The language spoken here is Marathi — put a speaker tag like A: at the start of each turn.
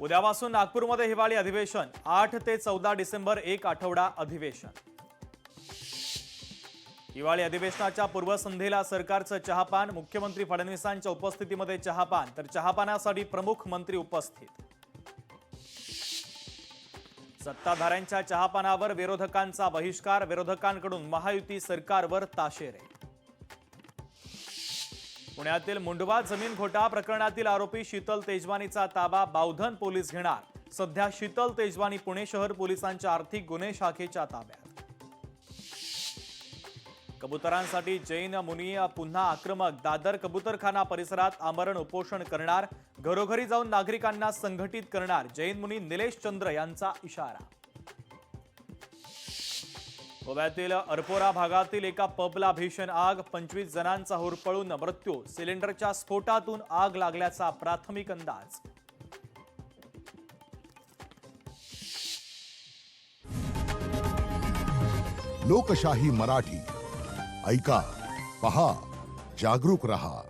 A: उद्यापासून नागपूरमध्ये हिवाळी अधिवेशन 8 ते 14 डिसेंबर एक आठवडा अधिवेशन। हिवाळी अधिवेशनाच्या पूर्वसंध्येला सरकारचं चहापान, मुख्यमंत्री फडणवीसांच्या उपस्थितीमध्ये चहापान, तर चहापानासाठी प्रमुख मंत्री उपस्थित। सत्ताधाऱ्यांच्या चहापानावर विरोधकांचा बहिष्कार, विरोधकांकडून महायुती सरकारवर ताशेरे। पुण्यातील मुंडवा जमीन घोटाळा प्रकरणातील आरोपी शीतल तेजवानीचा ताबा बावधन पोलीस घेणार। सध्या शीतल तेजवानी पुणे शहर पोलिसांच्या आर्थिक गुन्हे शाखेच्या ताब्यात। कबुतरांसाठी जैन मुनी पुन्हा आक्रमक, दादर कबुतरखाना परिसरात आमरण उपोषण करणार, घरोघरी जाऊन नागरिकांना संघटित करणार, जैन मुनी निलेश चंद्र यांचा इशारा। गोव्यातील अरपोरा भागातील एका पबला भीषण आग, 25 जणांचा होरपळून मृत्यू, सिलेंडरच्या स्फोटातून आग लागल्याचा प्राथमिक अंदाज।
B: लोकशाही मराठी ऐका, पहा, जागरूक रहा।